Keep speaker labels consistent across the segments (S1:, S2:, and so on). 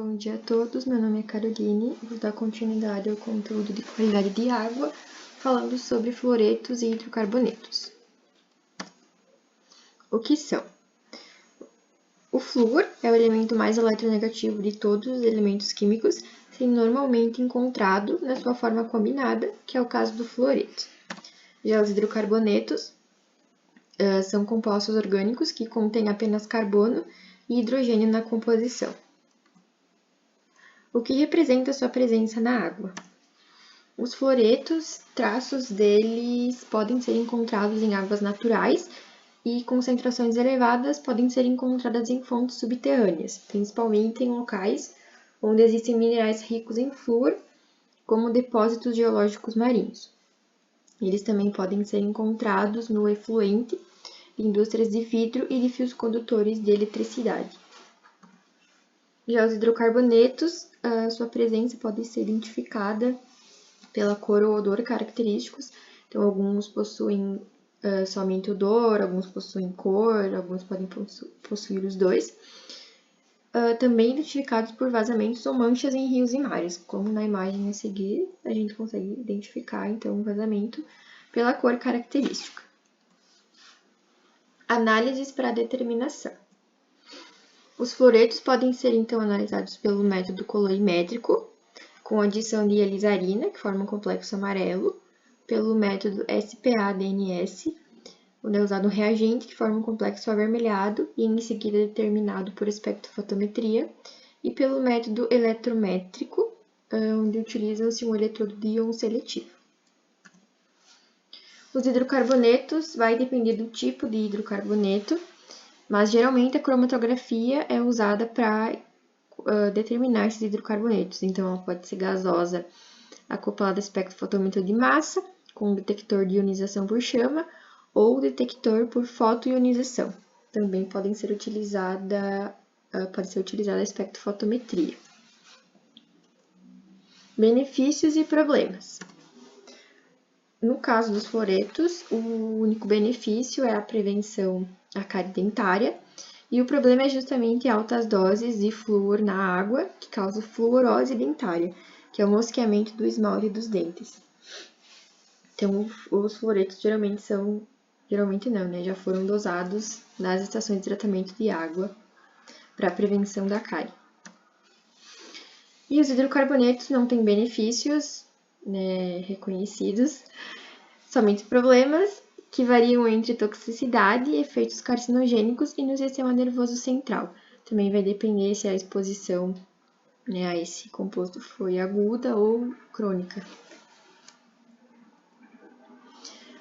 S1: Bom dia a todos, meu nome é Caroline e vou dar continuidade ao conteúdo de qualidade de água, falando sobre fluoretos e hidrocarbonetos. O que são? O flúor é o elemento mais eletronegativo de todos os elementos químicos, sendo normalmente encontrado na sua forma combinada, que é o caso do fluoreto. Já os hidrocarbonetos são compostos orgânicos que contêm apenas carbono e hidrogênio na composição. O que representa sua presença na água? Os fluoretos, traços deles podem ser encontrados em águas naturais e concentrações elevadas podem ser encontradas em fontes subterrâneas, principalmente em locais onde existem minerais ricos em flúor, como depósitos geológicos marinhos. Eles também podem ser encontrados no efluente de indústrias de vidro e de fios condutores de eletricidade. Já os hidrocarbonetos, sua presença pode ser identificada pela cor ou odor característicos. Então, alguns possuem somente odor, alguns possuem cor, alguns podem possuir os dois. Também identificados por vazamentos ou manchas em rios e mares, como na imagem a seguir, a gente consegue identificar, então, o vazamento pela cor característica. Análises para determinação. Os fluoretos podem ser, então, analisados pelo método colorimétrico, com adição de alizarina, que forma um complexo amarelo, pelo método SPA-DNS, onde é usado um reagente que forma um complexo avermelhado e em seguida determinado por espectrofotometria, e pelo método eletrométrico, onde utiliza-se um eletrodo de íon seletivo. Os hidrocarbonetos vai depender do tipo de hidrocarboneto, mas geralmente a cromatografia é usada para determinar esses hidrocarbonetos. Então, ela pode ser gasosa acoplada a espectrofotometro de massa, com detector de ionização por chama, ou detector por fotoionização. Também pode ser utilizada a espectrofotometria. Benefícios e problemas. No caso dos fluoretos, o único benefício é a prevenção à cárie dentária, e o problema é justamente altas doses de flúor na água, que causa fluorose dentária, que é o mosqueamento do esmalte dos dentes. Então, os fluoretos geralmente não, né? Já foram dosados nas estações de tratamento de água para a prevenção da cárie. E os hidrocarbonetos não têm benefícios, né, reconhecidos, somente problemas que variam entre toxicidade, efeitos carcinogênicos e no sistema nervoso central. Também vai depender se a exposição, né, a esse composto foi aguda ou crônica.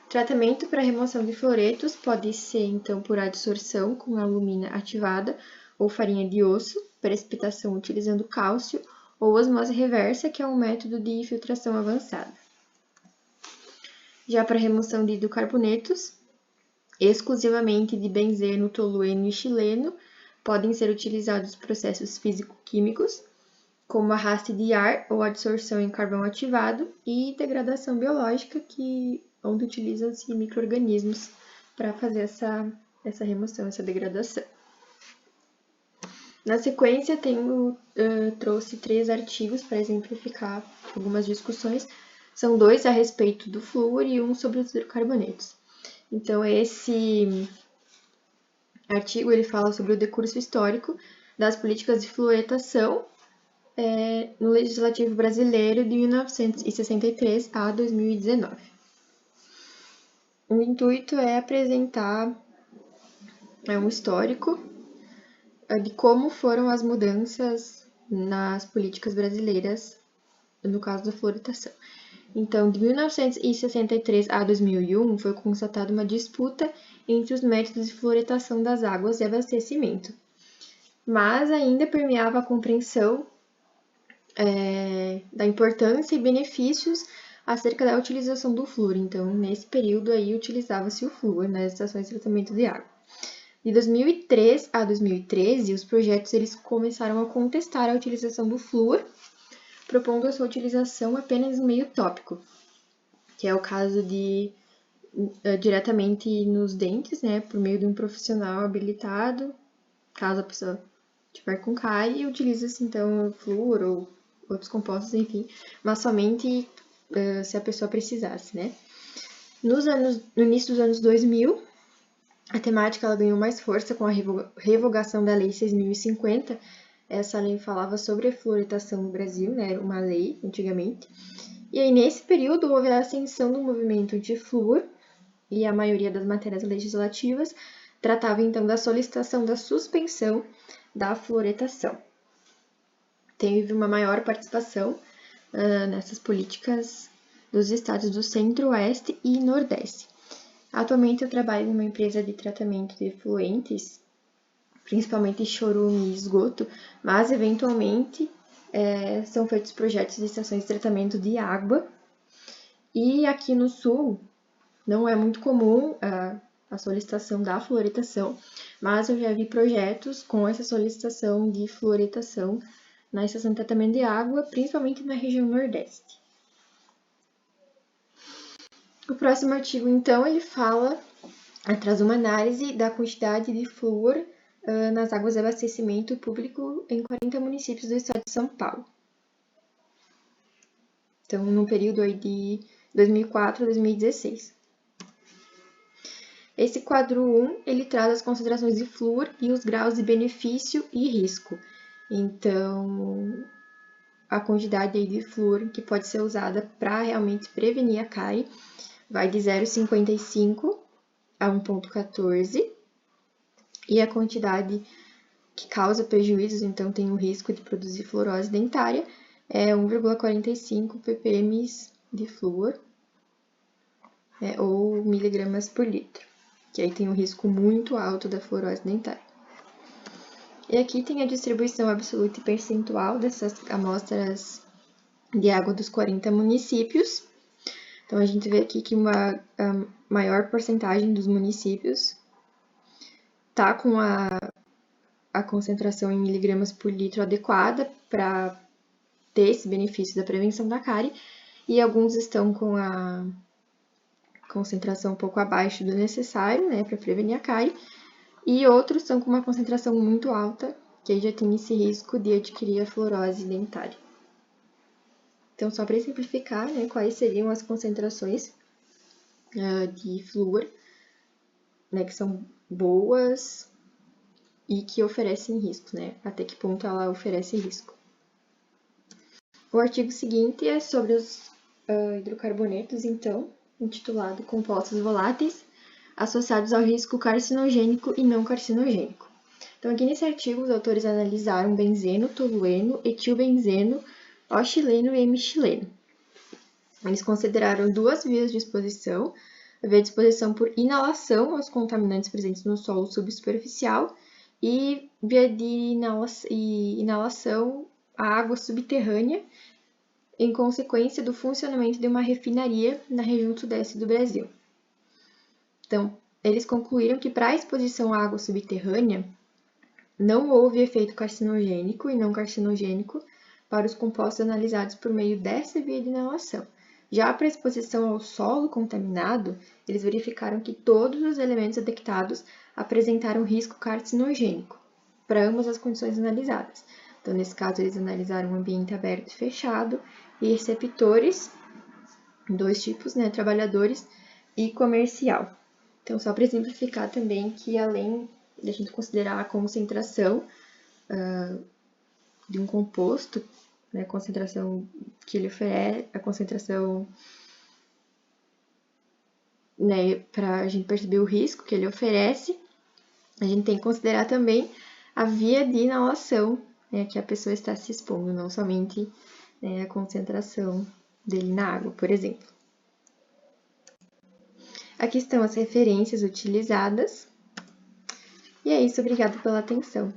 S1: Tratamento para remoção de fluoretos pode ser, então, por adsorção com alumina ativada ou farinha de osso, precipitação utilizando cálcio, ou osmose reversa, que é um método de filtração avançada. Já para remoção de hidrocarbonetos, exclusivamente de benzeno, tolueno e xileno, podem ser utilizados processos físico-químicos, como arraste de ar ou adsorção em carvão ativado e degradação biológica, onde utilizam-se micro-organismos para fazer essa remoção, essa degradação. Na sequência, trouxe 3 artigos para exemplificar algumas discussões. São 2 a respeito do flúor e 1 sobre os hidrocarbonetos. Então, esse artigo ele fala sobre o decurso histórico das políticas de fluoretação no Legislativo Brasileiro de 1963 a 2019. O intuito é apresentar um histórico de como foram as mudanças nas políticas brasileiras, no caso da fluoretação. Então, de 1963 a 2001, foi constatada uma disputa entre os métodos de fluoretação das águas e abastecimento, mas ainda permeava a compreensão da importância e benefícios acerca da utilização do flúor. Então, nesse período aí, utilizava-se o flúor nas estações de tratamento de água. De 2003 a 2013, os projetos eles começaram a contestar a utilização do flúor, propondo a sua utilização apenas no meio tópico, que é o caso de diretamente nos dentes, né, por meio de um profissional habilitado, caso a pessoa tiver com cárie, utiliza-se então flúor ou outros compostos, enfim, mas somente se a pessoa precisasse, né? No início dos anos 2000, a temática ela ganhou mais força com a revogação da Lei 6.050. Essa lei falava sobre a fluoretação no Brasil, né? Era uma lei antigamente. E aí, nesse período, houve a ascensão do movimento anti-flúor e a maioria das matérias legislativas tratava então da solicitação da suspensão da fluoretação. Teve uma maior participação nessas políticas dos estados do Centro-Oeste e Nordeste. Atualmente eu trabalho numa empresa de tratamento de efluentes, principalmente chorume e esgoto, mas eventualmente são feitos projetos de estações de tratamento de água. E aqui no sul não é muito comum a solicitação da fluoretação, mas eu já vi projetos com essa solicitação de fluoretação na estação de tratamento de água, principalmente na região Nordeste. O próximo artigo, então, ele traz uma análise da quantidade de flúor nas águas de abastecimento público em 40 municípios do estado de São Paulo. Então, no período aí de 2004 a 2016. Esse quadro 1, ele traz as concentrações de flúor e os graus de benefício e risco. Então, a quantidade de flúor que pode ser usada para realmente prevenir a cárie vai de 0,55 a 1,14. E a quantidade que causa prejuízos, então tem o risco de produzir fluorose dentária, é 1,45 ppm de flúor, ou miligramas por litro, que aí tem um risco muito alto da fluorose dentária. E aqui tem a distribuição absoluta e percentual dessas amostras de água dos 40 municípios. Então, a gente vê aqui que a maior porcentagem dos municípios está com a concentração em miligramas por litro adequada para ter esse benefício da prevenção da cárie, e alguns estão com a concentração um pouco abaixo do necessário, né, para prevenir a cárie, e outros estão com uma concentração muito alta, que aí já tem esse risco de adquirir a fluorose dentária. Então, só para exemplificar, né, quais seriam as concentrações de flúor, né, que são boas e que oferecem risco, né, até que ponto ela oferece risco. O artigo seguinte é sobre os hidrocarbonetos, então, intitulado Compostos Voláteis associados ao risco carcinogênico e não carcinogênico. Então, aqui nesse artigo, os autores analisaram benzeno, tolueno, etilbenzeno, O-xileno e M-xileno. Eles consideraram duas vias de exposição: a via de exposição por inalação aos contaminantes presentes no solo subsuperficial e via de inalação à água subterrânea, em consequência do funcionamento de uma refinaria na região sudeste do Brasil. Então, eles concluíram que para a exposição à água subterrânea, não houve efeito carcinogênico e não carcinogênico para os compostos analisados por meio dessa via de inalação. Já para a exposição ao solo contaminado, eles verificaram que todos os elementos detectados apresentaram risco carcinogênico para ambas as condições analisadas. Então, nesse caso, eles analisaram um ambiente aberto e fechado e receptores, dois tipos, né, trabalhadores e comercial. Então, só para exemplificar também que além de a gente considerar a concentração de um composto, né, a concentração que ele oferece, a concentração, né, para a gente perceber o risco que ele oferece, a gente tem que considerar também a via de inalação, né, que a pessoa está se expondo, não somente, né, a concentração dele na água, por exemplo. Aqui estão as referências utilizadas. E é isso, obrigada pela atenção.